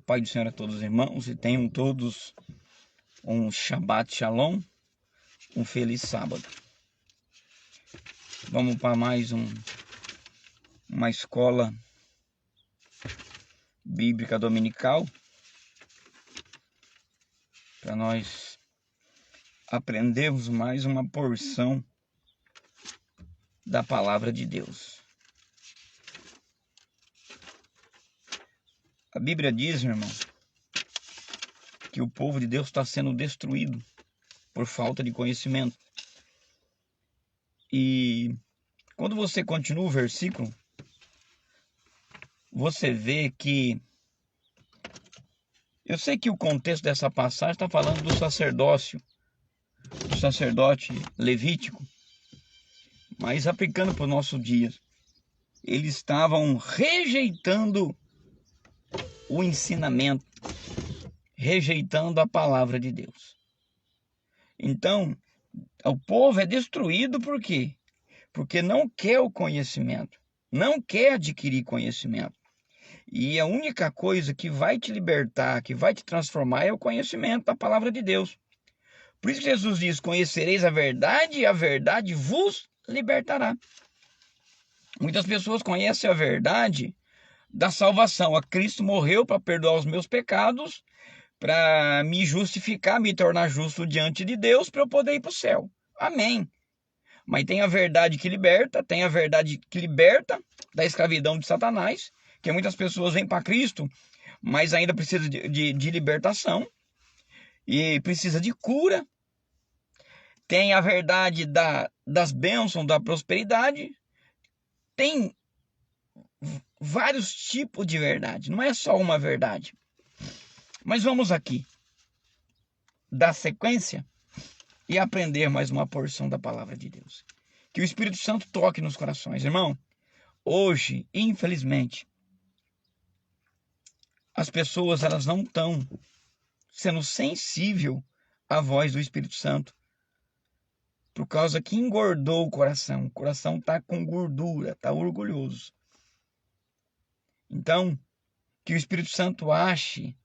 Pai do Senhor a todos os irmãos e tenham todos um Shabbat Shalom, um feliz sábado. Vamos para mais uma escola bíblica dominical para nós aprendermos mais uma porção da palavra de Deus. A Bíblia diz, meu irmão, que o povo de Deus está sendo destruído por falta de conhecimento. E quando você continua o versículo, você vê que... Eu sei que o contexto dessa passagem está falando do sacerdócio, do sacerdote levítico, mas aplicando para o nosso dia, eles estavam rejeitando o ensinamento, rejeitando a palavra de Deus. Então, o povo é destruído por quê? Porque não quer o conhecimento, não quer adquirir conhecimento. E a única coisa que vai te libertar, que vai te transformar é o conhecimento da palavra de Deus. Por isso que Jesus diz: conhecereis a verdade e a verdade vos libertará. Muitas pessoas conhecem a verdade da salvação. A Cristo morreu para perdoar os meus pecados, para me justificar, me tornar justo diante de Deus, para eu poder ir para o céu. Amém. Mas tem a verdade que liberta, tem a verdade que liberta da escravidão de Satanás, que muitas pessoas vêm para Cristo, mas ainda precisa de libertação e precisa de cura. Tem a verdade das bênçãos, da prosperidade. Tem vários tipos de verdade, não é só uma verdade. Mas vamos aqui dar sequência e aprender mais uma porção da palavra de Deus. Que o Espírito Santo toque nos corações. Irmão, hoje, infelizmente, as pessoas elas não estão sendo sensíveis à voz do Espírito Santo, por causa que engordou o coração está com gordura, está orgulhoso. Então, que o Espírito Santo ache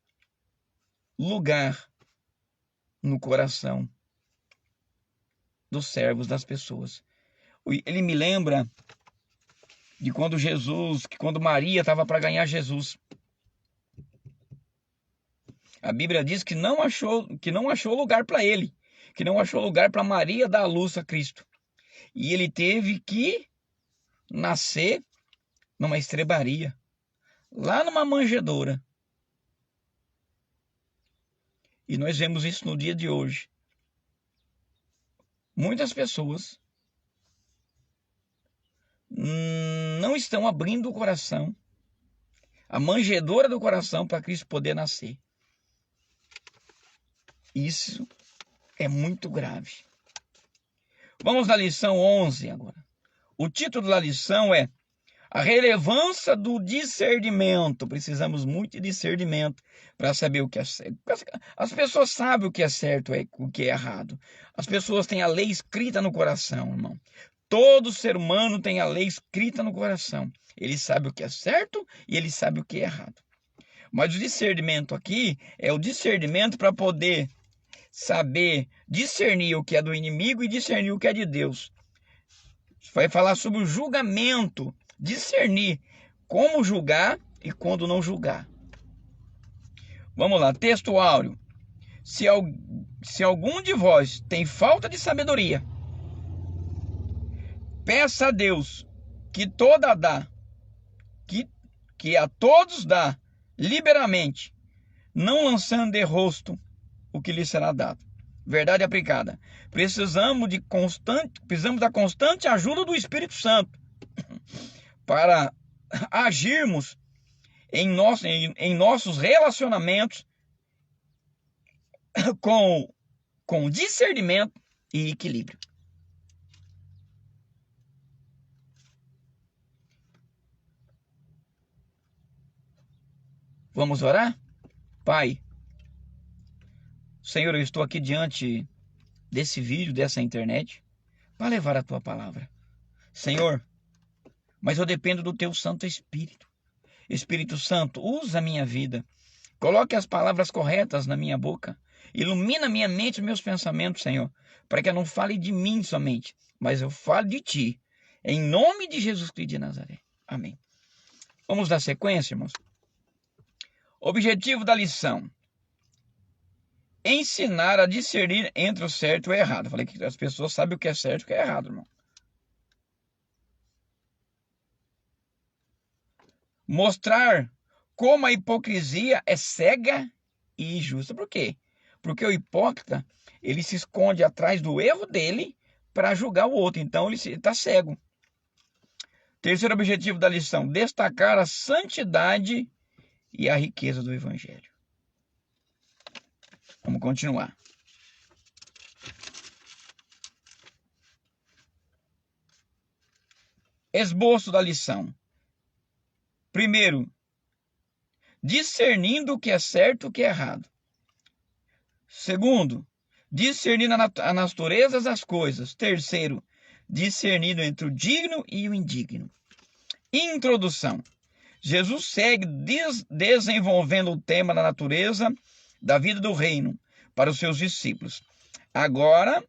lugar no coração dos servos, das pessoas. Ele me lembra de quando Maria estava para ganhar Jesus. A Bíblia diz que não achou lugar para ele, que não achou lugar para Maria dar a luz a Cristo. E ele teve que nascer numa estrebaria, lá numa manjedoura. E nós vemos isso no dia de hoje. Muitas pessoas não estão abrindo o coração, a manjedoura do coração, para Cristo poder nascer. Isso é muito grave. Vamos na lição 11 agora. O título da lição é a relevância do discernimento. Precisamos muito de discernimento para saber o que é certo. As pessoas sabem o que é certo e o que é errado. As pessoas têm a lei escrita no coração, irmão. Todo ser humano tem a lei escrita no coração. Ele sabe o que é certo e ele sabe o que é errado. Mas o discernimento aqui é o discernimento para poder saber discernir o que é do inimigo e discernir o que é de Deus. Vai falar sobre o julgamento, discernir como julgar e quando não julgar. Vamos lá, texto áureo. Se algum de vós tem falta de sabedoria, peça a Deus que toda dá, que a todos dá liberalmente, não lançando de rosto o que lhe será dado. Verdade aplicada. Precisamos da constante ajuda do Espírito Santo para agirmos em nossos relacionamentos com discernimento e equilíbrio. Vamos orar? Pai, Senhor, eu estou aqui diante desse vídeo, dessa internet, para levar a tua palavra. Senhor, mas eu dependo do teu Santo Espírito. Espírito Santo, usa a minha vida Coloque as palavras corretas na minha boca. Ilumina minha mente e meus pensamentos, Senhor, para que eu não fale de mim somente, mas eu fale de Ti. Em nome de Jesus Cristo de Nazaré. Amém. Vamos dar sequência, irmãos? Objetivo da lição: ensinar a discernir entre o certo e o errado. Falei que as pessoas sabem o que é certo e o que é errado, irmão. Mostrar como a hipocrisia é cega e injusta. Por quê? Porque o hipócrita, ele se esconde atrás do erro dele para julgar o outro. Então ele está cego. Terceiro objetivo da lição: destacar a santidade e a riqueza do Evangelho. Vamos continuar. Esboço da lição. Primeiro, discernindo o que é certo e o que é errado. Segundo, discernindo a natureza das coisas. Terceiro, discernindo entre o digno e o indigno. Introdução. Jesus segue desenvolvendo o tema da natureza da vida do reino para os seus discípulos. Agora,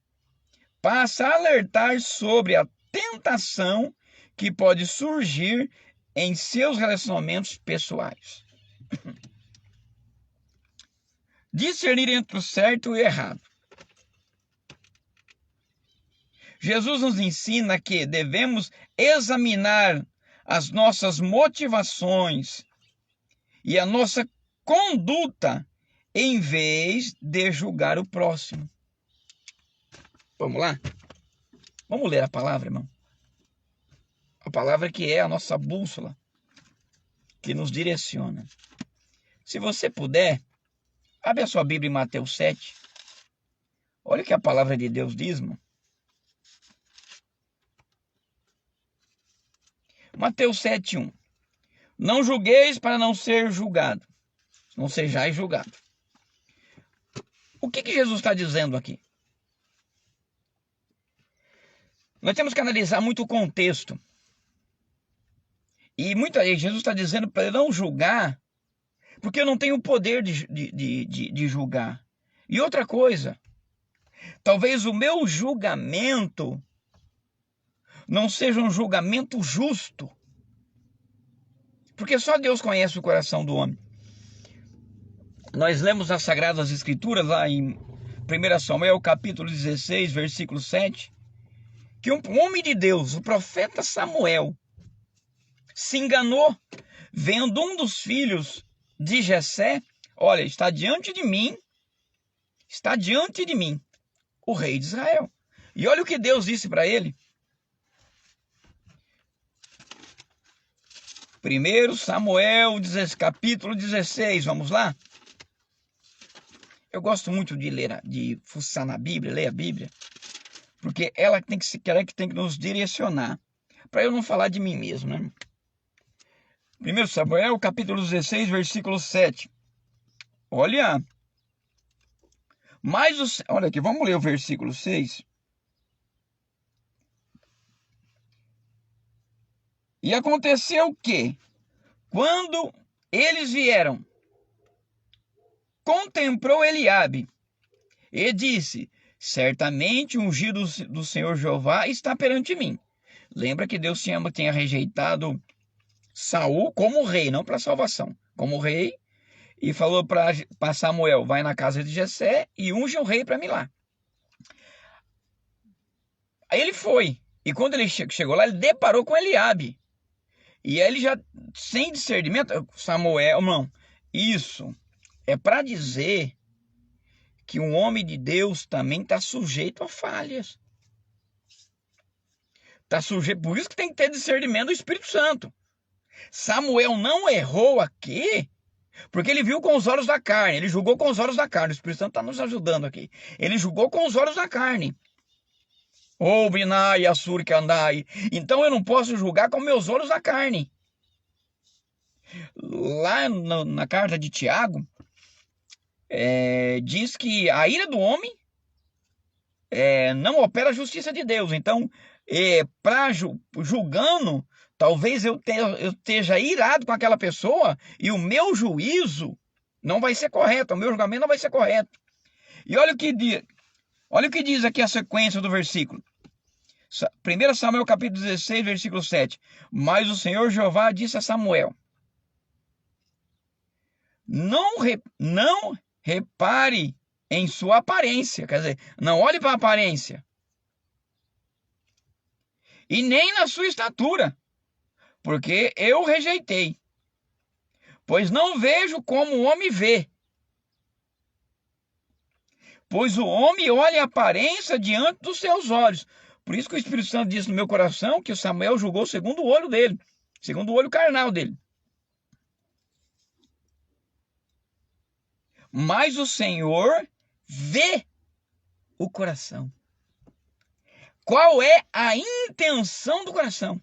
passa a alertar sobre a tentação que pode surgir em seus relacionamentos pessoais. Discernir entre o certo e o errado. Jesus nos ensina que devemos examinar as nossas motivações e a nossa conduta em vez de julgar o próximo. Vamos lá? Vamos ler a palavra, irmão. A palavra que é a nossa bússola, que nos direciona. Se você puder, abre a sua Bíblia em Mateus 7. Olha o que a palavra de Deus diz, irmão. Mateus 7:1. Não julgueis para não ser julgado. Não sejais julgado. O que Jesus está dizendo aqui? Nós temos que analisar muito o contexto. E muita gente, Jesus está dizendo para não julgar, porque eu não tenho o poder de julgar. E outra coisa, talvez o meu julgamento não seja um julgamento justo, porque só Deus conhece o coração do homem. Nós lemos as Sagradas Escrituras lá em 1 Samuel capítulo 16, versículo 7, que um homem de Deus, o profeta Samuel, se enganou, vendo um dos filhos de Jessé. Olha, está diante de mim o rei de Israel. E olha o que Deus disse para ele. 1 Samuel capítulo 16, vamos lá? Eu gosto muito de ler, de fuçar na Bíblia, ler a Bíblia, porque ela tem que nos direcionar, para eu não falar de mim mesmo, né? 1 Samuel capítulo 16, versículo 7. Olha aqui, vamos ler o versículo 6. E aconteceu que, quando eles vieram, contemplou Eliabe e disse: certamente o ungido do Senhor Jeová está perante mim. Lembra que Deus tinha rejeitado Saul como rei, não para salvação, como rei, e falou para Samuel: vai na casa de Jessé e unge um rei para mim lá. Aí ele foi, e quando ele chegou lá, ele deparou com Eliabe. E aí ele já, sem discernimento, Samuel, não, isso é para dizer que um homem de Deus também está sujeito a falhas. Está sujeito, por isso que tem que ter discernimento do Espírito Santo. Samuel não errou aqui, porque ele viu com os olhos da carne, ele julgou com os olhos da carne. O Espírito Santo está nos ajudando aqui. Ele julgou com os olhos da carne. Ô, Binai, Assur, Kandai. Então eu não posso julgar com meus olhos da carne. Lá na carta de Tiago, diz que a ira do homem não opera a justiça de Deus. Então, julgando, talvez eu esteja irado com aquela pessoa e o meu juízo Não vai ser correto, o meu julgamento não vai ser correto. E olha o que diz aqui a sequência do versículo. 1 Samuel capítulo 16, versículo 7. Mas o Senhor Jeová disse a Samuel: não repare em sua aparência, quer dizer, não olhe para a aparência, e nem na sua estatura, porque eu o rejeitei, pois não vejo como o homem vê. Pois o homem olha a aparência diante dos seus olhos. Por isso que o Espírito Santo disse no meu coração que o Samuel julgou segundo o olho dele, segundo o olho carnal dele. Mas o Senhor vê o coração. Qual é a intenção do coração?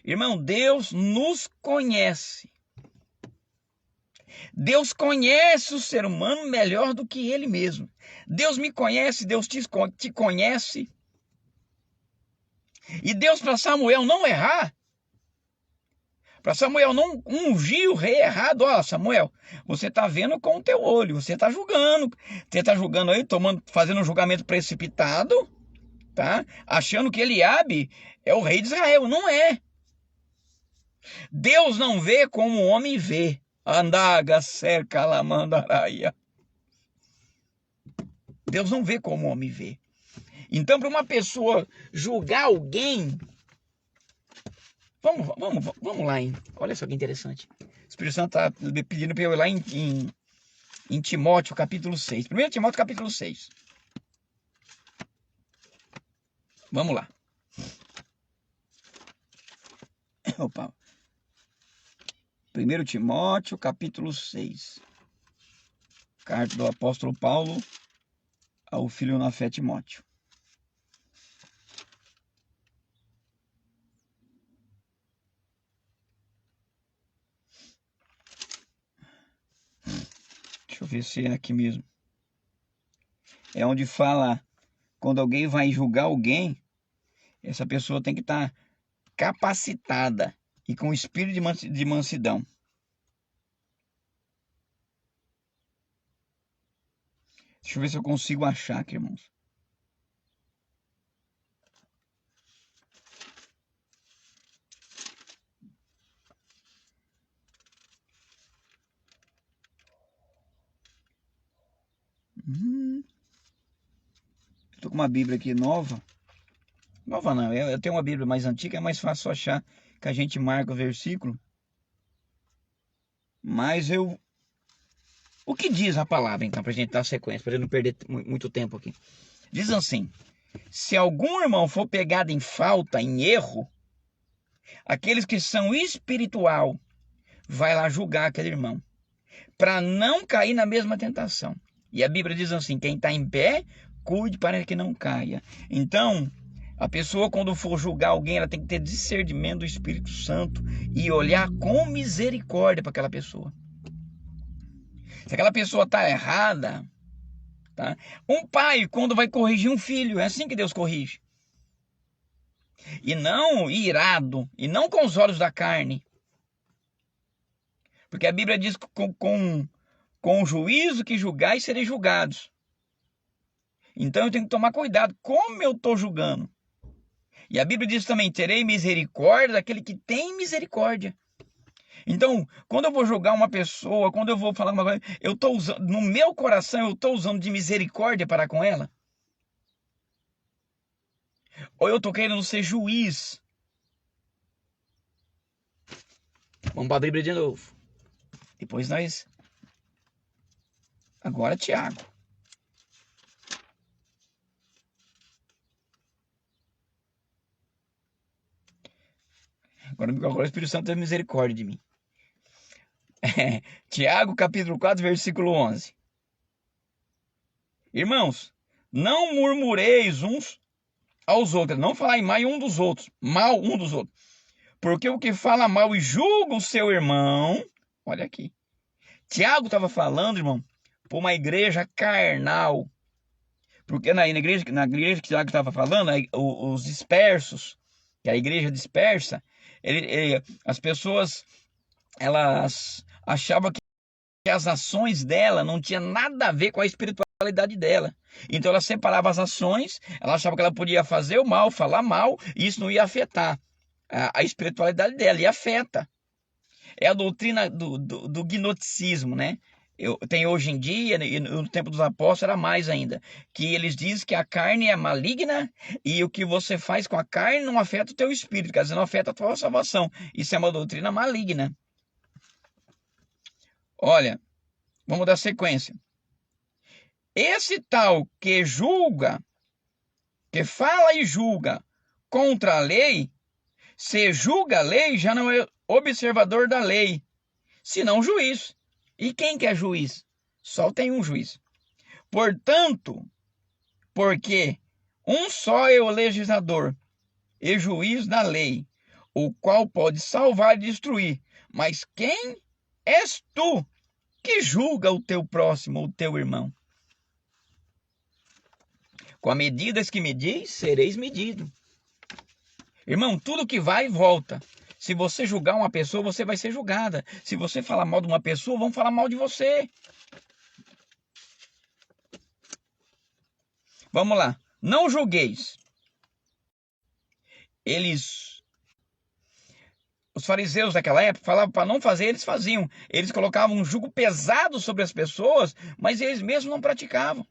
Irmão, Deus nos conhece. Deus conhece o ser humano melhor do que ele mesmo. Deus me conhece, Deus te conhece. E Deus, para Samuel não errar, para Samuel não ungir o rei errado, ó, Samuel, você está vendo com o teu olho, você está julgando aí, fazendo um julgamento precipitado, tá? Achando que Eliabe é o rei de Israel. Não é. Deus não vê como o homem vê. Andaga cerca lamandaraia. Deus não vê como o homem vê. Então, para uma pessoa julgar alguém, vamos lá, hein? Olha só que interessante. O Espírito Santo está pedindo para eu ir lá em Timóteo, capítulo 6. 1 Timóteo, capítulo 6. Vamos lá. Opa. 1 Timóteo, capítulo 6. Carta do apóstolo Paulo ao filho na fé Timóteo. Deixa eu ver se é aqui mesmo. É onde fala, quando alguém vai julgar alguém, essa pessoa tem que estar capacitada e com espírito de mansidão. Deixa eu ver se eu consigo achar aqui, irmãos. Estou com uma Bíblia aqui nova. Nova não, eu tenho uma Bíblia mais antiga, é mais fácil achar que a gente marca o versículo. Mas o que diz a palavra, então, para a gente dar sequência, para a gente não perder muito tempo aqui. Diz assim: se algum irmão for pegado em falta, em erro, aqueles que são espiritual, vai lá julgar aquele irmão, para não cair na mesma tentação. E a Bíblia diz assim: quem está em pé, cuide para que não caia. Então, a pessoa, quando for julgar alguém, ela tem que ter discernimento do Espírito Santo e olhar com misericórdia para aquela pessoa. Se aquela pessoa está errada, tá? Um pai, quando vai corrigir um filho, é assim que Deus corrige. E não irado, e não com os olhos da carne. Porque a Bíblia diz que com o juízo que julgais, sereis julgados. Então eu tenho que tomar cuidado como eu estou julgando. E a Bíblia diz também: terei misericórdia daquele que tem misericórdia. Então, quando eu vou julgar uma pessoa, quando eu vou falar uma coisa, eu estou usando, no meu coração, eu estou usando de misericórdia para com ela? Ou eu estou querendo ser juiz? Vamos para a Bíblia de novo. Depois nós... Agora Tiago. Agora o Espírito Santo tem misericórdia de mim. Tiago, capítulo 4, versículo 11. Irmãos, não murmureis uns aos outros, não falai mal um dos outros, porque o que fala mal e julga o seu irmão, olha aqui. Tiago estava falando, irmão, para uma igreja carnal, porque na igreja que Tiago estava falando, os dispersos, que a igreja dispersa, as pessoas, elas achavam que as ações dela não tinham nada a ver com a espiritualidade dela. Então ela separava as ações, ela achava que ela podia fazer o mal, falar mal, e isso não ia afetar a espiritualidade dela, e afeta. É a doutrina do gnosticismo, né? Tem hoje em dia, e no tempo dos apóstolos era mais ainda, que eles dizem que a carne é maligna e o que você faz com a carne não afeta o teu espírito, quer dizer, não afeta a tua salvação. Isso é uma doutrina maligna. Olha, vamos dar sequência. Esse tal que julga, que fala e julga contra a lei, se julga a lei, já não é observador da lei, senão juiz. E quem que é juiz? Só tem um juiz. Portanto, porque um só é o legislador e juiz da lei, o qual pode salvar e destruir. Mas quem és tu que julga o teu próximo, o teu irmão? Com as medidas que medis, sereis medido. Irmão, tudo que vai, volta. Se você julgar uma pessoa, você vai ser julgada. Se você falar mal de uma pessoa, vão falar mal de você. Vamos lá. Não julgueis. Os fariseus daquela época falavam para não fazer, eles faziam. Eles colocavam um jugo pesado sobre as pessoas, mas eles mesmos não praticavam.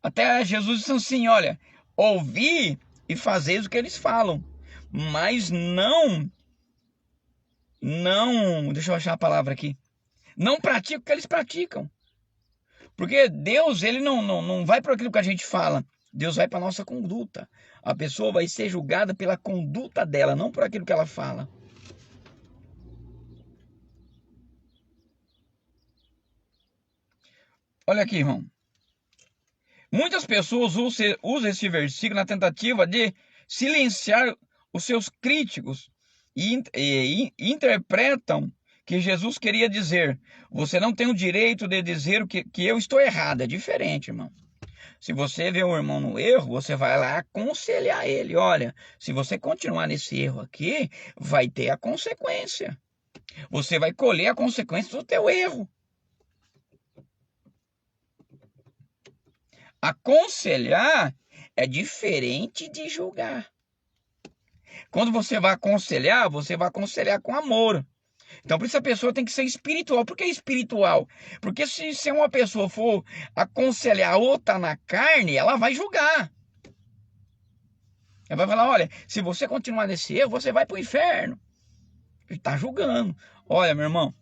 Até Jesus disse assim, olha, ouvi e fazeis o que eles falam, mas não, deixa eu achar a palavra aqui, não pratica o que eles praticam. Porque Deus, ele não vai para aquilo que a gente fala, Deus vai para a nossa conduta. A pessoa vai ser julgada pela conduta dela, não por aquilo que ela fala. Olha aqui, irmão. Muitas pessoas usam esse versículo na tentativa de silenciar os seus críticos e interpretam que Jesus queria dizer: você não tem o direito de dizer que eu estou errado. É diferente, irmão. Se você vê um irmão no erro, você vai lá aconselhar ele. Olha, se você continuar nesse erro aqui, vai ter a consequência. Você vai colher a consequência do teu erro. Aconselhar é diferente de julgar. Quando você vai aconselhar com amor. Então, por isso a pessoa tem que ser espiritual. Por que espiritual? Porque se uma pessoa for aconselhar outra na carne, ela vai julgar. Ela vai falar, olha, se você continuar nesse erro, você vai para o inferno. Ele está julgando. Olha, meu irmão,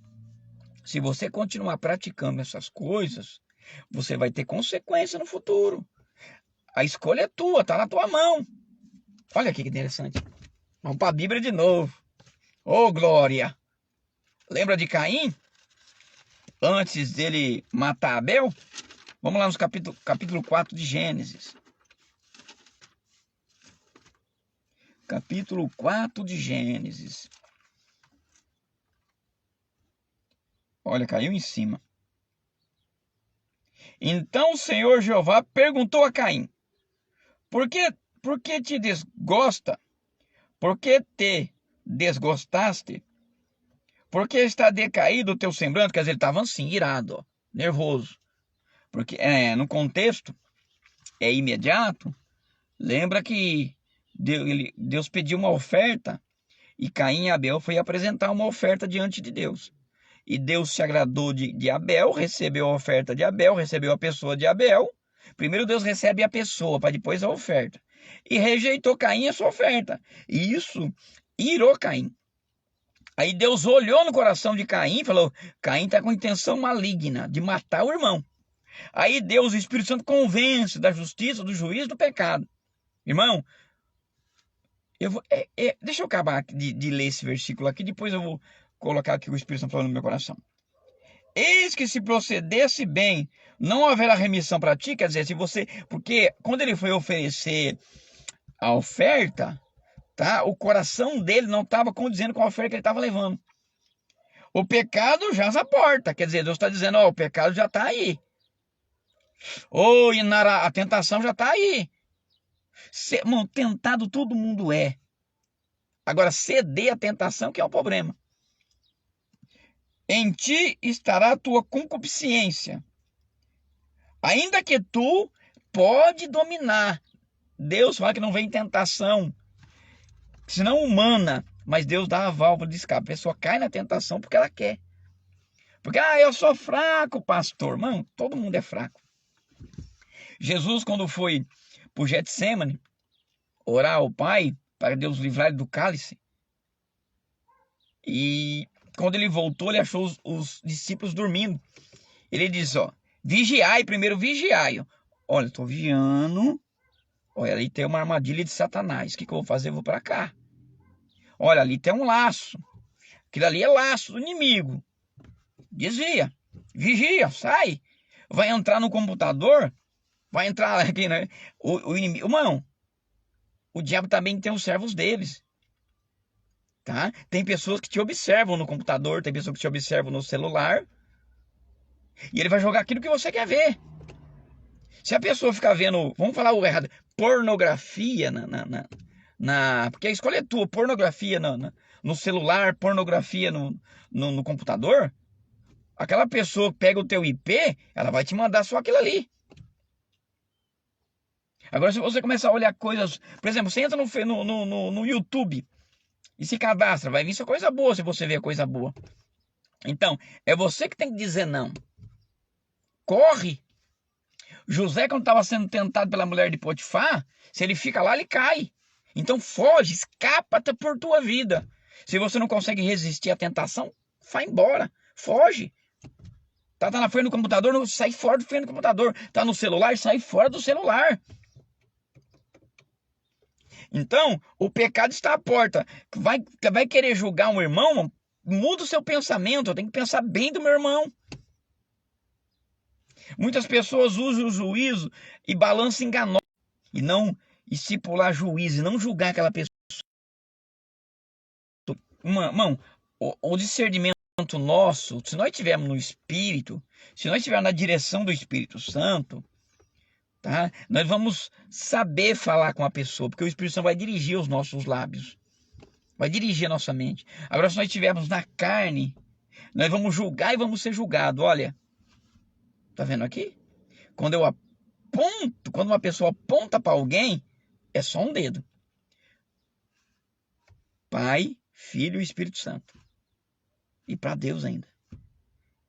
se você continuar praticando essas coisas, você vai ter consequência no futuro. A escolha é tua, está na tua mão. Olha aqui que interessante. Vamos para a Bíblia de novo. Ô, glória! Lembra de Caim? Antes dele matar Abel? Vamos lá no capítulo 4 de Gênesis. Capítulo 4 de Gênesis. Olha, caiu em cima. Então o Senhor Jeová perguntou a Caim: Por que te desgosta? Por que te desgostaste? Por que está decaído o teu semblante? Quer dizer, ele estava assim, irado, ó, nervoso. Porque no contexto é imediato. Lembra que Deus pediu uma oferta e Caim e Abel foi apresentar uma oferta diante de Deus. E Deus se agradou de Abel, recebeu a oferta de Abel, recebeu a pessoa de Abel. Primeiro Deus recebe a pessoa, para depois a oferta. E rejeitou Caim a sua oferta. E isso irou Caim. Aí Deus olhou no coração de Caim e falou: Caim está com intenção maligna de matar o irmão. Aí Deus, o Espírito Santo, convence da justiça, do juízo, do pecado. Irmão, deixa eu acabar de ler esse versículo aqui, depois eu vou colocar aqui o Espírito Santo falando no meu coração. Eis que se procedesse bem, não haverá remissão para ti, quer dizer, se você... Porque quando ele foi oferecer a oferta, tá? O coração dele não estava condizendo com a oferta que ele estava levando. O pecado já à porta, quer dizer, Deus está dizendo, ó, o pecado já está aí. A tentação já está aí. Mano, tentado todo mundo é. Agora, ceder à tentação que é o problema. em ti estará a tua concupiscência, ainda que tu pode dominar. Deus fala que não vem tentação, senão humana, mas Deus dá a válvula de escape. A pessoa cai na tentação porque ela quer. Porque, eu sou fraco, pastor. Mano, todo mundo é fraco. Jesus, quando foi para o Getsemane orar ao Pai, para Deus livrar ele do cálice, e quando ele voltou, ele achou os discípulos dormindo. Ele disse, vigiai, primeiro vigiai. Olha, estou vigiando. Olha, ali tem uma armadilha de Satanás. O que eu vou fazer? Eu vou para cá. Olha, ali tem um laço. Aquilo ali é laço do inimigo. Desvia. Vigia, sai. Vai entrar no computador. Vai entrar aqui, né? O inimigo. Irmão, o diabo também tem os servos deles. Tá? Tem pessoas que te observam no computador. Tem pessoas que te observam no celular. E ele vai jogar aquilo que você quer ver. Se a pessoa ficar vendo, vamos falar o errado, pornografia porque a escolha é tua, pornografia no celular, pornografia no computador, aquela pessoa que pega o teu IP, ela vai te mandar só aquilo ali. Agora, se você começar a olhar coisas, por exemplo, você entra no YouTube e se cadastra, vai vir só coisa boa se você ver coisa boa. Então, é você que tem que dizer não. Corre. José, quando estava sendo tentado pela mulher de Potifar, se ele fica lá, ele cai. Então foge, escapa por tua vida. Se você não consegue resistir à tentação, vai embora, foge. Tá na frente do computador, sai fora do frente do computador. Tá no celular, sai fora do celular. Então, o pecado está à porta. Vai querer julgar um irmão? Muda o seu pensamento, eu tenho que pensar bem do meu irmão. Muitas pessoas usam o juízo e balança enganosa e não estipular juízo, e não julgar aquela pessoa. Irmão, o discernimento nosso, se nós estivermos no Espírito, se nós estivermos na direção do Espírito Santo, tá? Nós vamos saber falar com a pessoa, porque o Espírito Santo vai dirigir os nossos lábios, vai dirigir a nossa mente. Agora, se nós estivermos na carne, nós vamos julgar e vamos ser julgados. Olha, tá vendo aqui? Quando uma pessoa aponta para alguém, é só um dedo. Pai, Filho e Espírito Santo. E para Deus ainda.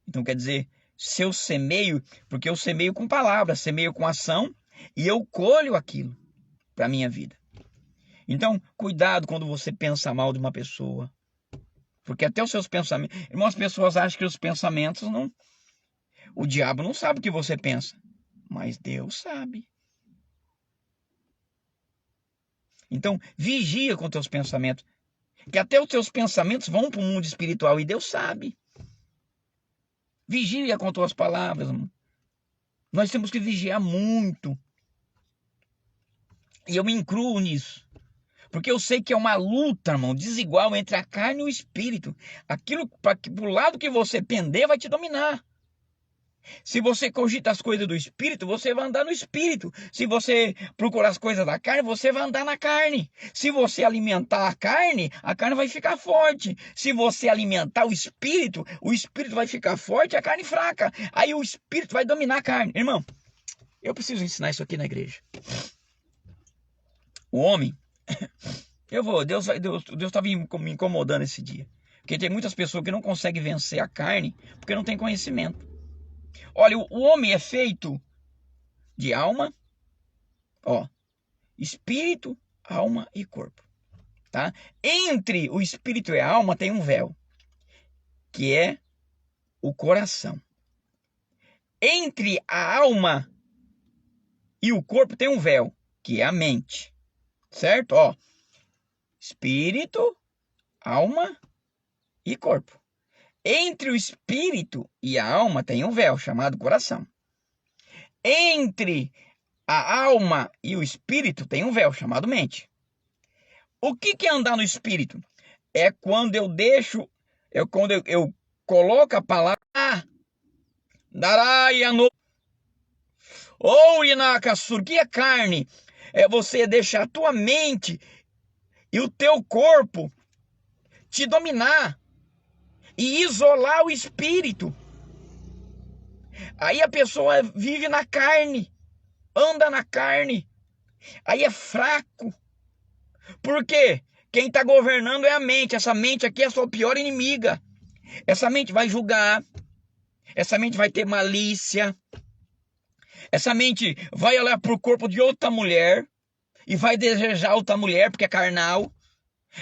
Então quer dizer, se eu semeio, porque eu semeio com palavras, semeio com ação, e eu colho aquilo para a minha vida. Então, cuidado quando você pensa mal de uma pessoa. Porque até os seus pensamentos... Irmão, as pessoas acham que os pensamentos não... O diabo não sabe o que você pensa. Mas Deus sabe. Então, vigia com teus pensamentos. Que até os teus pensamentos vão para o mundo espiritual e Deus sabe. Vigia com tuas palavras, irmão. Nós temos que vigiar muito. E eu me incluo nisso. Porque eu sei que é uma luta, irmão, desigual entre a carne e o espírito. Aquilo para o lado que você pender vai te dominar. Se você cogita as coisas do espírito, você vai andar no espírito. Se você procurar as coisas da carne, você vai andar na carne. Se você alimentar a carne vai ficar forte. Se você alimentar o espírito vai ficar forte e a carne fraca. Aí o espírito vai dominar a carne. Irmão, eu preciso ensinar isso aqui na igreja. O homem, Deus estava me incomodando esse dia. Porque tem muitas pessoas que não conseguem vencer a carne porque não tem conhecimento. Olha, o homem é feito de alma, espírito, alma e corpo, tá? Entre o espírito e a alma tem um véu, que é o coração. Entre a alma e o corpo tem um véu, que é a mente, certo? Espírito, alma e corpo. Entre o espírito e a alma tem um véu chamado coração. Entre a alma e o espírito tem um véu chamado mente. O que é andar no espírito? É quando eu deixo, quando eu coloco a palavra Darayano ou Inakassur, que é carne. É você deixar a tua mente e o teu corpo te dominar. e isolar o espírito. Aí a pessoa vive na carne, anda na carne, aí é fraco. Por quê? Quem está governando é a mente. Essa mente aqui é a sua pior inimiga. Essa mente vai julgar, essa mente vai ter malícia, essa mente vai olhar para o corpo de outra mulher e vai desejar outra mulher porque é carnal.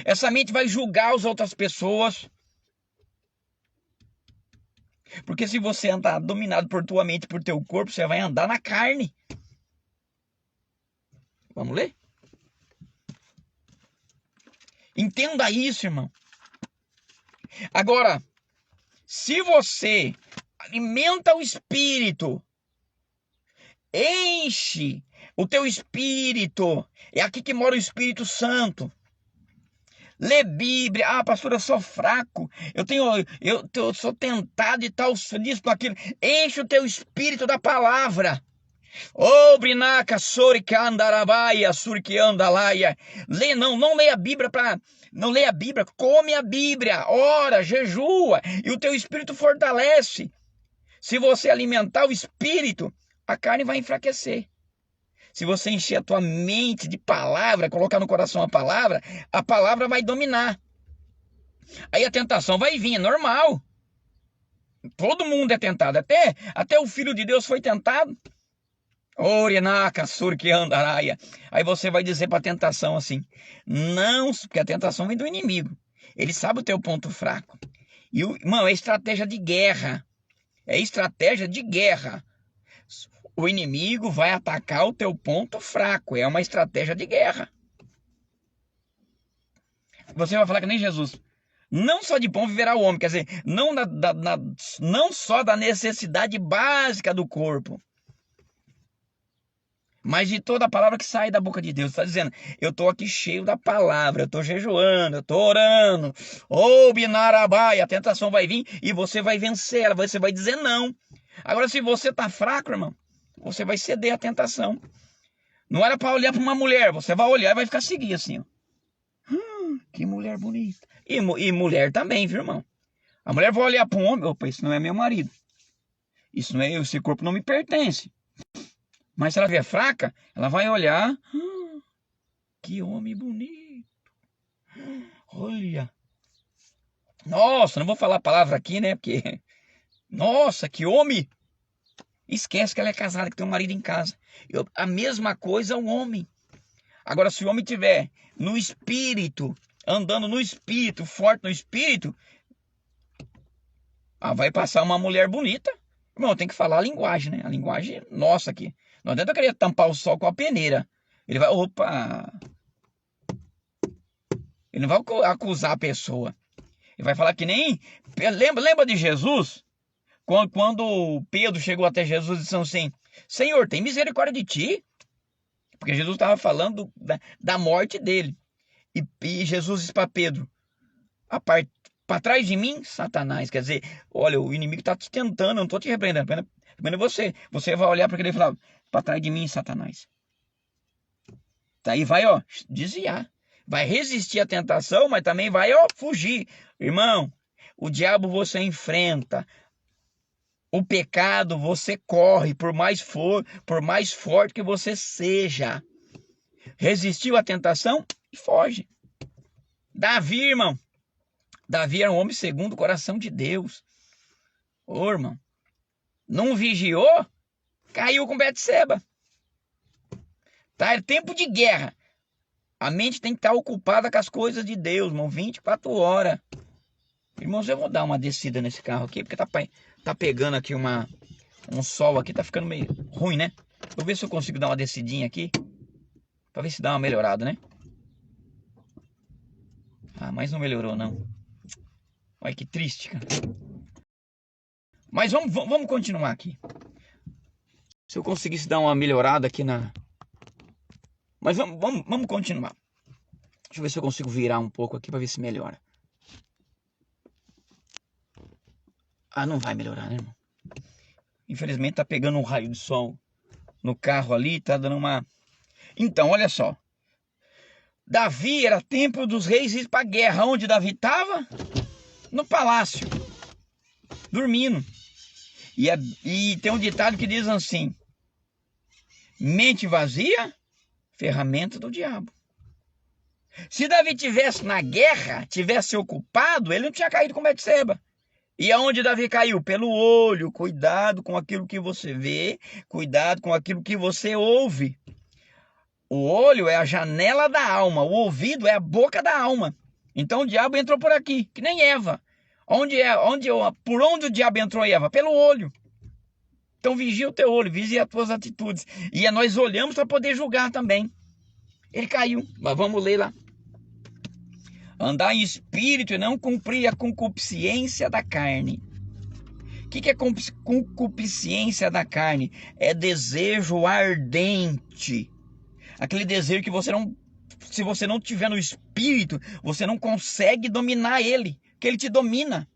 Essa mente vai julgar as outras pessoas. Porque se você andar dominado por tua mente, por teu corpo, você vai andar na carne. Vamos ler? Entenda isso, irmão. Agora, se você alimenta o espírito, enche o teu espírito, é aqui que mora o Espírito Santo. Lê Bíblia. Ah, pastor, eu sou fraco. Eu sou tentado e tal, disso, aquilo. Enche o teu espírito da palavra. Ô, Brinaka, Sori Andarabaia, Surki Andalaia. Lê, não leia a Bíblia não leia a Bíblia, come a Bíblia, ora, jejua, e o teu espírito fortalece. Se você alimentar o espírito, a carne vai enfraquecer. Se você encher a tua mente de palavra, colocar no coração a palavra vai dominar. Aí a tentação vai vir, é normal. Todo mundo é tentado, até o Filho de Deus foi tentado. Orenaka, surki andaraia. Aí você vai dizer para a tentação assim: não, porque a tentação vem do inimigo. Ele sabe o teu ponto fraco. E, irmão, é estratégia de guerra. É estratégia de guerra. O inimigo vai atacar o teu ponto fraco. É uma estratégia de guerra. Você vai falar que nem Jesus. Não só de pão viverá o homem. Quer dizer, não só da necessidade básica do corpo, mas de toda a palavra que sai da boca de Deus. Está dizendo, eu estou aqui cheio da palavra, eu estou jejuando, eu estou orando. Ô, Binarabai, a tentação vai vir e você vai vencer ela, você vai dizer não. Agora, se você está fraco, irmão, você vai ceder à tentação. Não era para olhar para uma mulher, você vai olhar e vai ficar seguindo assim, ó. Que mulher bonita. E mulher também, viu, irmão? A mulher vai olhar para um homem, opa, isso não é meu marido. Isso não é eu, esse corpo não me pertence. Mas se ela vier fraca, ela vai olhar. Que homem bonito. Olha. Nossa, não vou falar a palavra aqui, né? Porque, nossa, que homem. Esquece que ela é casada, que tem um marido em casa. A mesma coisa é um homem. Agora, se o homem tiver no espírito, andando no espírito, forte no espírito, vai passar uma mulher bonita. Irmão, tem que falar a linguagem, né? A linguagem nossa aqui. Não adianta eu querer tampar o sol com a peneira. Ele vai, opa. Ele não vai acusar a pessoa. Ele vai falar que nem... Lembra de Jesus? Quando Pedro chegou até Jesus e disse assim: Senhor, tem misericórdia de ti? Porque Jesus estava falando da morte dele. E Jesus disse para Pedro: para trás de mim, Satanás. Quer dizer, olha, o inimigo está te tentando, eu não estou te repreendendo. Repreendendo você. Você vai olhar para ele e falar: para trás de mim, Satanás. Daí vai, ó, desviar. Vai resistir à tentação, mas também vai, ó, fugir. Irmão, o diabo você enfrenta. O pecado você corre, por mais forte que você seja. Resistiu à tentação e foge. Davi, irmão. Davi era um homem segundo o coração de Deus. Ô, irmão. Não vigiou, caiu com Betseba. Tá? É tempo de guerra. A mente tem que estar ocupada com as coisas de Deus, irmão. 24 horas. Irmãos, eu vou dar uma descida nesse carro aqui, porque tá pegando aqui um sol aqui, tá ficando meio ruim, né? Vou ver se eu consigo dar uma descidinha aqui, pra ver se dá uma melhorada, né? Ah, mas não melhorou, não. Olha que triste, cara. Mas vamos continuar aqui. Se eu conseguisse dar uma melhorada aqui na... Mas vamos continuar. Deixa eu ver se eu consigo virar um pouco aqui pra ver se melhora. Ah, não vai melhorar, né, irmão? Infelizmente tá pegando um raio de sol no carro ali, tá dando uma... Então, olha só. Davi era tempo dos reis ir pra guerra. Onde Davi estava? no palácio, dormindo. E tem um ditado que diz assim: mente vazia, ferramenta do diabo. Se Davi tivesse na guerra, tivesse ocupado, ele não tinha caído com Betseba. E aonde Davi caiu? Pelo olho. Cuidado com aquilo que você vê, cuidado com aquilo que você ouve. O olho é a janela da alma, o ouvido é a boca da alma. Então o diabo entrou por aqui, que nem Eva. Por onde o diabo entrou, Eva? Pelo olho. Então vigia o teu olho, vigia as tuas atitudes. E nós olhamos para poder julgar também. Ele caiu, mas vamos ler lá. Andar em espírito e não cumprir a concupiscência da carne. O que é concupiscência da carne? É desejo ardente. Aquele desejo que se você não tiver no espírito, você não consegue dominar ele, que ele te domina.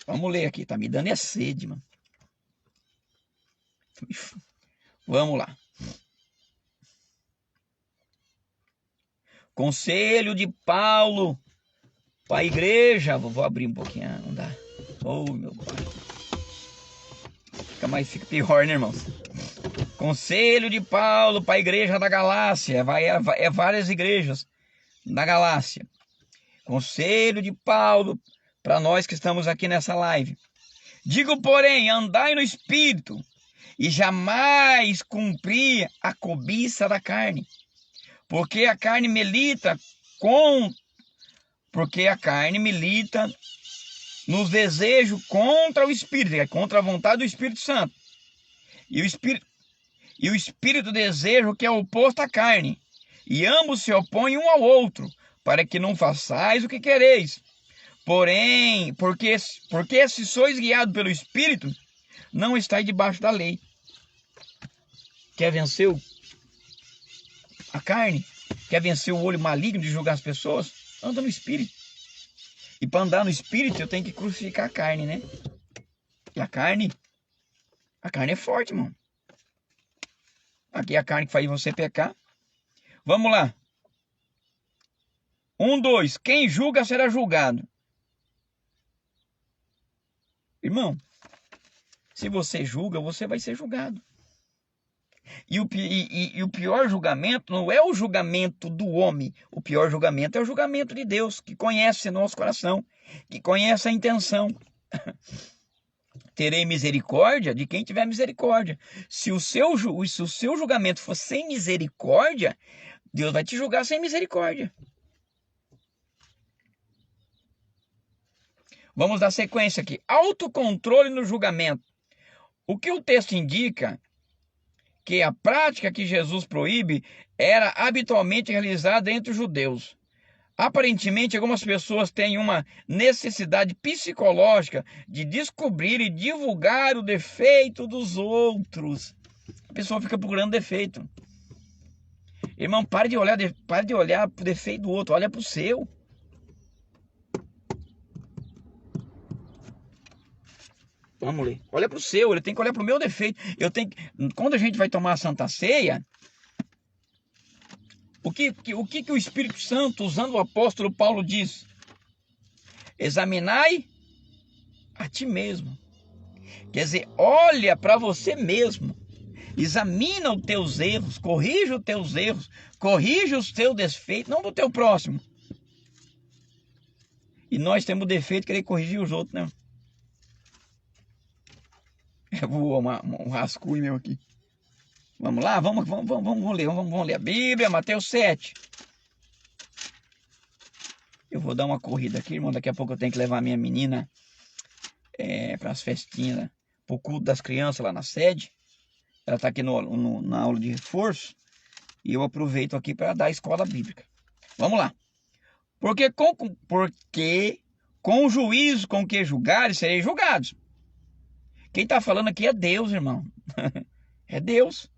Vamos ler aqui, tá me dando sede, mano. Vamos lá. Conselho de Paulo para a igreja. Vou abrir um pouquinho, não dá. Oh, meu pai. Fica pior, né, irmãos? Conselho de Paulo para a igreja da Galácia. É várias igrejas da Galácia. Conselho de Paulo para nós que estamos aqui nessa live. Digo, porém, andai no espírito e jamais cumprir a cobiça da carne. Porque a carne milita nos desejos contra o Espírito, é contra a vontade do Espírito Santo. E o Espírito deseja o que é oposto à carne. E ambos se opõem um ao outro, para que não façais o que quereis. Porém, porque se sois guiados pelo Espírito, não estáis debaixo da lei. Quer vencer a carne? Quer vencer o olho maligno de julgar as pessoas? Anda no Espírito. E para andar no Espírito, eu tenho que crucificar a carne, né? E a carne é forte, irmão. Aqui é a carne que faz você pecar. Vamos lá. 2. Quem julga será julgado. Irmão, se você julga, você vai ser julgado. E o pior julgamento não é o julgamento do homem. O pior julgamento é o julgamento de Deus, que conhece nosso coração, que conhece a intenção. Terei misericórdia de quem tiver misericórdia. Se o seu julgamento for sem misericórdia, Deus vai te julgar sem misericórdia. Vamos dar sequência aqui. Autocontrole no julgamento. O que o texto indica que a prática que Jesus proíbe era habitualmente realizada entre os judeus. Aparentemente, algumas pessoas têm uma necessidade psicológica de descobrir e divulgar o defeito dos outros. A pessoa fica procurando defeito. Irmão, pare de olhar para o defeito do outro, olha para o seu. Vamos ler. Olha para o seu, ele tem que olhar para o meu defeito. Quando a gente vai tomar a Santa Ceia, o que o Espírito Santo, usando o apóstolo Paulo, diz? Examinai a ti mesmo. Quer dizer, olha para você mesmo. Examina os teus erros, corrija os teus erros, corrija os teus defeitos, não do teu próximo. E nós temos o defeito de querer corrigir os outros, né? Eu vou um rascunho meu aqui. Vamos lá, vamos ler a Bíblia, Mateus 7. Eu vou dar uma corrida aqui, irmão. Daqui a pouco eu tenho que levar minha menina para as festinhas, para o culto das crianças lá na sede. Ela está aqui na aula de reforço. E eu aproveito aqui para dar a escola bíblica. Vamos lá. Porque com o juízo com que julgares, sereis julgados. Quem está falando aqui é Deus, irmão. É Deus.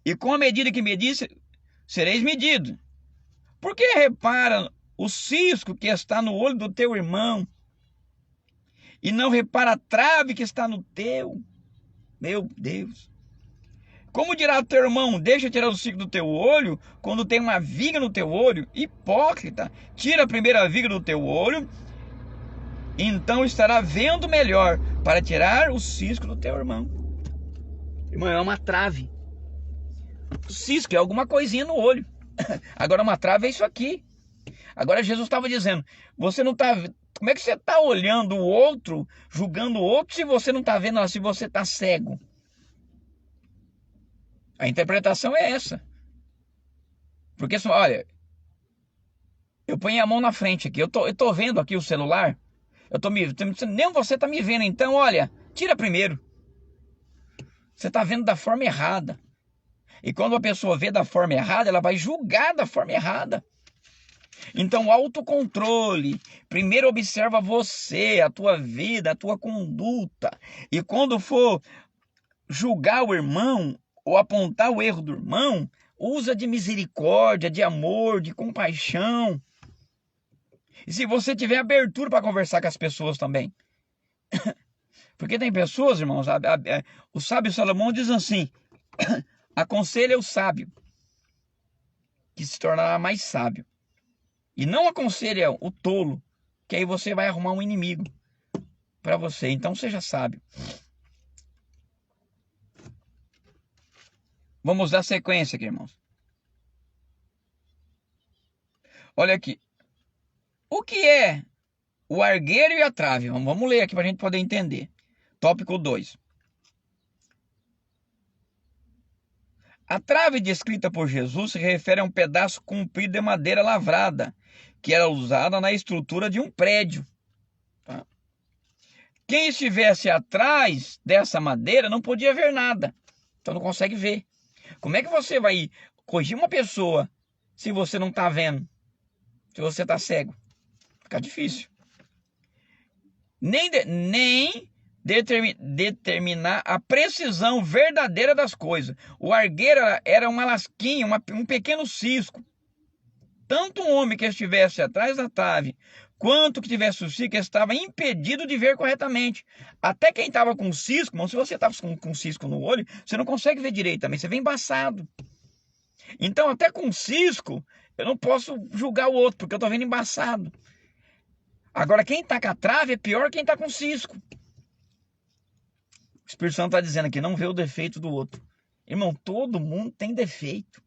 E com a medida que medis, sereis medidos. Por que repara o cisco que está no olho do teu irmão e não repara a trave que está no teu? Meu Deus. Como dirá teu irmão, deixa tirar o cisco do teu olho, quando tem uma viga no teu olho? Hipócrita, tira a primeira viga do teu olho, então estará vendo melhor para tirar o cisco do teu irmão. Irmão, é uma trave. O cisco é alguma coisinha no olho. Agora uma trave é isso aqui. Agora Jesus estava dizendo, você não está... Como é que você está olhando o outro, julgando o outro, se você não está vendo, se você está cego? A interpretação é essa. Porque, olha, eu ponho a mão na frente aqui, eu tô vendo aqui o celular, nem você tá me vendo, então, olha, tira primeiro. Você tá vendo da forma errada. E quando a pessoa vê da forma errada, ela vai julgar da forma errada. Então, autocontrole. Primeiro observa você, a tua vida, a tua conduta. E quando for julgar o irmão, ou apontar o erro do irmão, usa de misericórdia, de amor, de compaixão. E se você tiver abertura para conversar com as pessoas também. Porque tem pessoas, irmãos, o sábio Salomão diz assim, aconselha o sábio, que se tornará mais sábio. E não aconselha o tolo, que aí você vai arrumar um inimigo para você. Então seja sábio. Vamos dar sequência aqui, irmãos. Olha aqui. O que é o argueiro e a trave? Vamos ler aqui para a gente poder entender. Tópico 2. A trave descrita por Jesus se refere a um pedaço comprido de madeira lavrada, que era usada na estrutura de um prédio. Tá? Quem estivesse atrás dessa madeira não podia ver nada. Então não consegue ver. Como é que você vai corrigir uma pessoa se você não está vendo? Se você está cego? Fica difícil. Nem determinar a precisão verdadeira das coisas. O argueiro era uma lasquinha, um pequeno cisco. Tanto um homem que estivesse atrás da trave, quanto que tivesse o cisco, estava impedido de ver corretamente. Até quem estava com cisco, irmão, se você estava com cisco no olho, você não consegue ver direito também, você vê embaçado. Então, até com cisco, eu não posso julgar o outro, porque eu estou vendo embaçado. Agora, quem está com a trave é pior que quem está com cisco. O Espírito Santo está dizendo aqui, não vê o defeito do outro. Irmão, todo mundo tem defeito.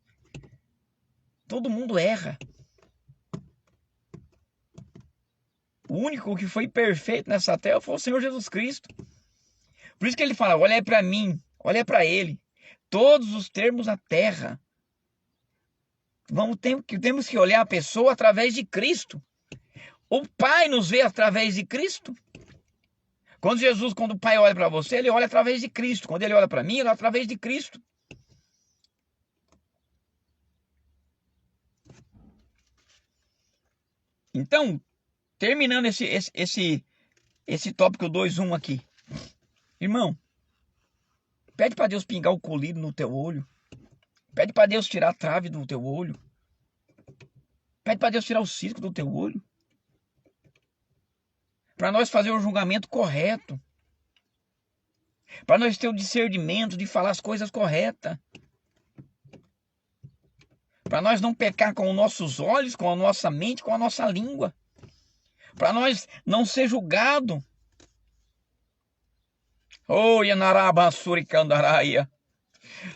Todo mundo erra. O único que foi perfeito nessa terra foi o Senhor Jesus Cristo. Por isso que ele fala, olha para mim, olha para ele. Todos os termos da terra. Temos que olhar a pessoa através de Cristo. O Pai nos vê através de Cristo. Quando o Pai olha para você, ele olha através de Cristo. Quando ele olha para mim, ele olha através de Cristo. Então, terminando esse tópico 2.1 aqui. Irmão, pede para Deus pingar o colírio no teu olho. Pede para Deus tirar a trave do teu olho. Pede para Deus tirar o cisco do teu olho. Para nós fazer o julgamento correto. Para nós ter o discernimento de falar as coisas corretas. Para nós não pecar com os nossos olhos, com a nossa mente, com a nossa língua. Para nós não ser julgado. Oh, Yanarabassuri Candaraia.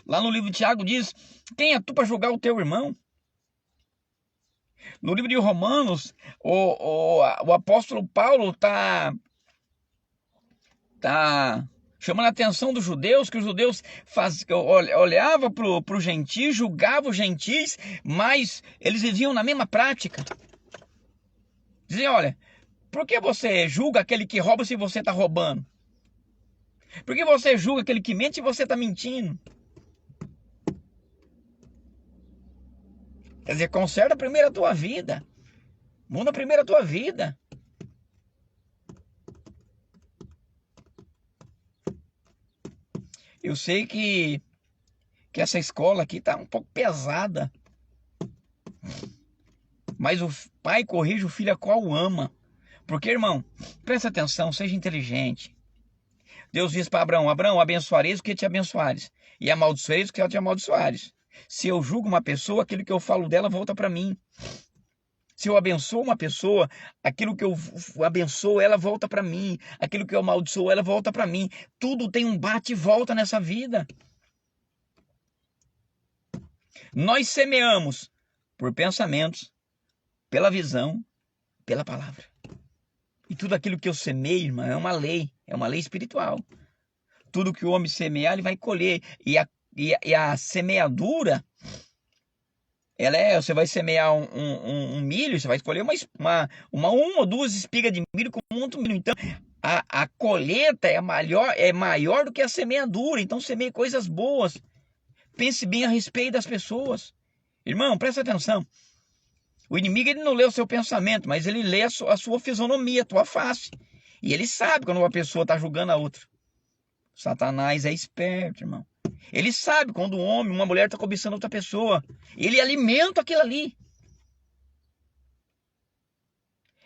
Lá no livro de Tiago diz, quem é tu para julgar o teu irmão? No livro de Romanos, o apóstolo Paulo está chamando a atenção dos judeus, que os judeus olhavam para os gentis, julgavam os gentis, mas eles viviam na mesma prática. Diziam, olha, por que você julga aquele que rouba se você está roubando? Por que você julga aquele que mente se você está mentindo? Quer dizer, conserta primeiro a tua vida. Muda primeiro a tua vida. Eu sei que essa escola aqui está um pouco pesada. Mas o pai corrige o filho a qual ama. Porque, irmão, presta atenção, seja inteligente. Deus diz para Abraão: Abraão, abençoareis o que te abençoares, e amaldiçoareis o que te amaldiçoares. Se eu julgo uma pessoa, aquilo que eu falo dela volta para mim. Se eu abençoo uma pessoa, aquilo que eu abençoo, ela volta para mim. Aquilo que eu amaldiçoo, ela volta para mim. Tudo tem um bate e volta nessa vida. Nós semeamos por pensamentos, pela visão, pela palavra. E tudo aquilo que eu semeio, irmão, é uma lei espiritual. Tudo que o homem semear, ele vai colher. E a semeadura, você vai semear um milho, você vai escolher uma ou duas espigas de milho com muito milho. Então, a colheita é maior do que a semeadura. Então, semeie coisas boas. Pense bem a respeito das pessoas. Irmão, presta atenção. O inimigo, ele não lê o seu pensamento, mas ele lê a sua fisionomia, a tua face. E ele sabe quando uma pessoa está julgando a outra. Satanás é esperto, irmão. Ele sabe quando um homem, uma mulher está cobiçando outra pessoa. Ele alimenta aquilo ali.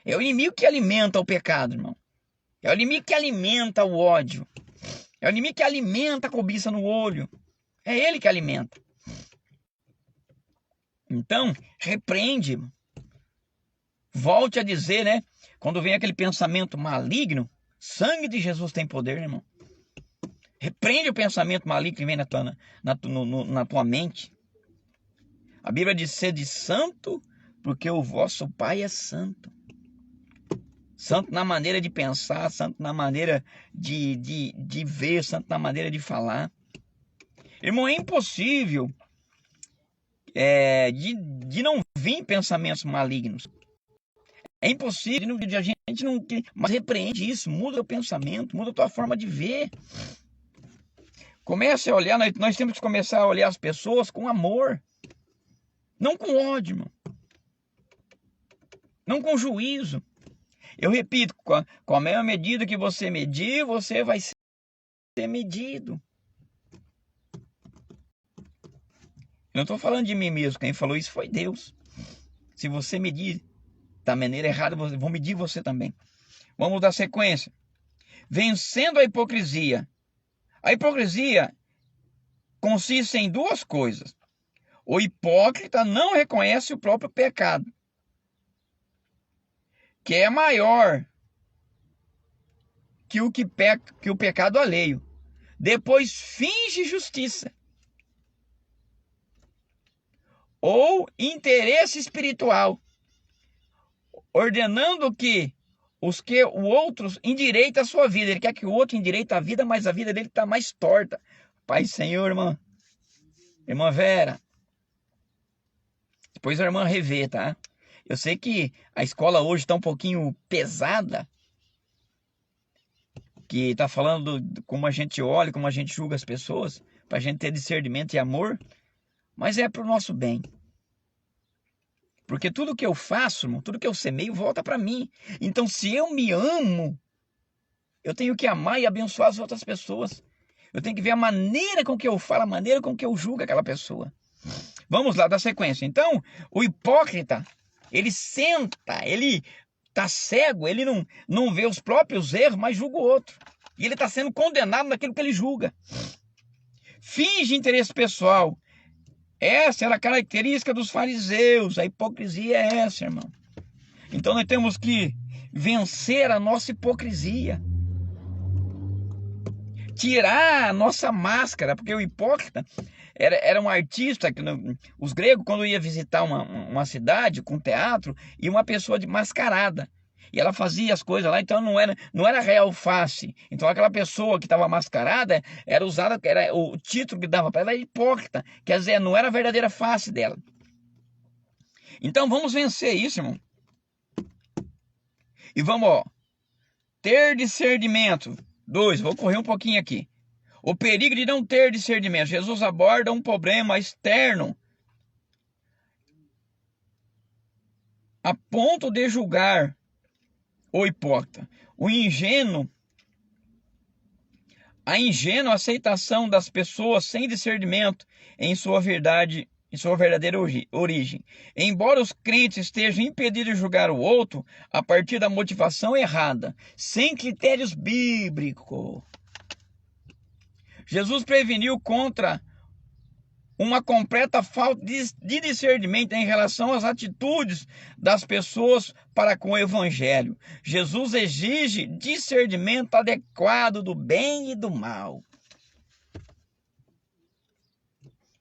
É o inimigo que alimenta o pecado, irmão. É o inimigo que alimenta o ódio. É o inimigo que alimenta a cobiça no olho. É ele que alimenta. Então, repreende. Volte a dizer, né? Quando vem aquele pensamento maligno, sangue de Jesus tem poder, né, irmão? Repreende o pensamento maligno que vem na tua mente. A Bíblia diz: sede santo, porque o vosso Pai é santo. Santo na maneira de pensar, santo na maneira de ver, santo na maneira de falar. Irmão, é impossível de não vir pensamentos malignos. É impossível de a gente não... Mas repreende isso, muda o pensamento, muda a tua forma de ver. Comece a olhar, nós temos que começar a olhar as pessoas com amor. Não com ódio, irmão. Não com juízo. Eu repito, com a mesma medida que você medir, você vai ser medido. Eu não estou falando de mim mesmo, quem falou isso foi Deus. Se você medir da maneira errada, vão medir você também. Vamos dar sequência. Vencendo a hipocrisia. A hipocrisia consiste em duas coisas. O hipócrita não reconhece o próprio pecado, que é maior que o pecado alheio. Depois finge justiça ou interesse espiritual, ordenando que o outro endireite a sua vida. Ele quer que o outro endireite a vida, mas a vida dele está mais torta. Pai Senhor, irmã Vera, depois a irmã revê, tá? Eu sei que a escola hoje está um pouquinho pesada, que está falando de como a gente olha, como a gente julga as pessoas, para a gente ter discernimento e amor, mas é para o nosso bem. Porque tudo que eu faço, irmão, tudo que eu semeio, volta para mim. Então, se eu me amo, eu tenho que amar e abençoar as outras pessoas. Eu tenho que ver a maneira com que eu falo, a maneira com que eu julgo aquela pessoa. Vamos lá, dar sequência. Então, o hipócrita, ele senta, ele está cego, ele não vê os próprios erros, mas julga o outro. E ele está sendo condenado naquilo que ele julga. Finge interesse pessoal. Essa era a característica dos fariseus. A hipocrisia é essa, irmão. Então nós temos que vencer a nossa hipocrisia. Tirar a nossa máscara, porque o hipócrita era um artista. Os gregos, quando ia visitar uma cidade com teatro, e uma pessoa de mascarada. E ela fazia as coisas lá, então não era real face. Então aquela pessoa que estava mascarada era usada, era o título que dava para ela, era hipócrita. Quer dizer, não era a verdadeira face dela. Então vamos vencer isso, irmão. E vamos, ter discernimento. 2, vou correr um pouquinho aqui. O perigo de não ter discernimento. Jesus aborda um problema externo a ponto de julgar o hipócrita. A ingênua aceitação das pessoas sem discernimento em sua verdadeira origem. Embora os crentes estejam impedidos de julgar o outro a partir da motivação errada, sem critérios bíblicos. Jesus preveniu contra uma completa falta de discernimento em relação às atitudes das pessoas para com o evangelho. Jesus exige discernimento adequado do bem e do mal.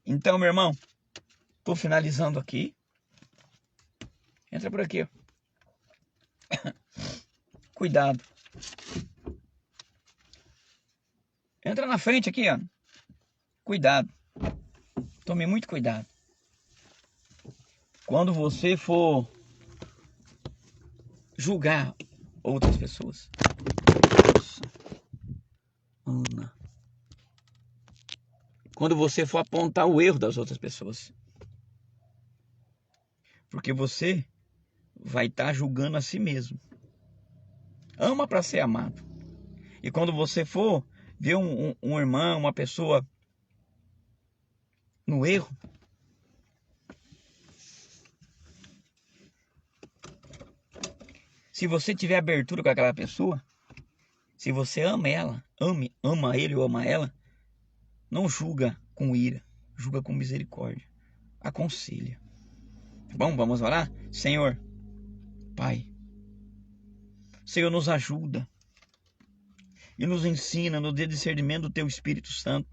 Então, meu irmão, estou finalizando aqui. Entra por aqui, ó. Cuidado. Entra na frente aqui, ó. Cuidado. Tome muito cuidado. Quando você for julgar outras pessoas. Nossa. Ana. Quando você for apontar o erro das outras pessoas. Porque você vai estar julgando a si mesmo. Ama para ser amado. E quando você for ver um irmão, uma pessoa no erro, se você tiver abertura com aquela pessoa, se você ama ela, ama ele ou ama ela, não julga com ira, julga com misericórdia, aconselha. Bom, vamos orar? Senhor, Pai, Senhor, nos ajuda e nos ensina, nos dê discernimento do Teu Espírito Santo,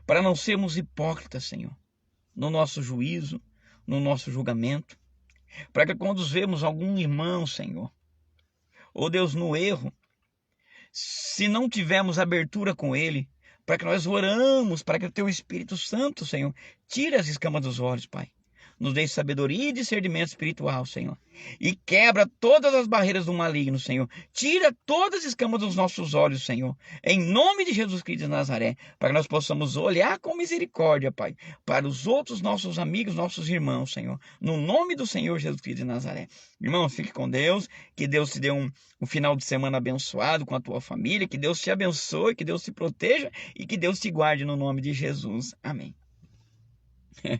para não sermos hipócritas, Senhor, no nosso juízo, no nosso julgamento, para que quando vemos algum irmão, Senhor, ou Deus no erro, se não tivermos abertura com ele, para que nós oramos, para que o Teu Espírito Santo, Senhor, tire as escamas dos olhos, Pai. Nos dê sabedoria e discernimento espiritual, Senhor. E quebra todas as barreiras do maligno, Senhor. Tira todas as escamas dos nossos olhos, Senhor. Em nome de Jesus Cristo de Nazaré. Para que nós possamos olhar com misericórdia, Pai. Para os outros nossos amigos, nossos irmãos, Senhor. No nome do Senhor Jesus Cristo de Nazaré. Irmãos, fique com Deus. Que Deus te dê um final de semana abençoado com a tua família. Que Deus te abençoe, que Deus te proteja e que Deus te guarde no nome de Jesus. Amém.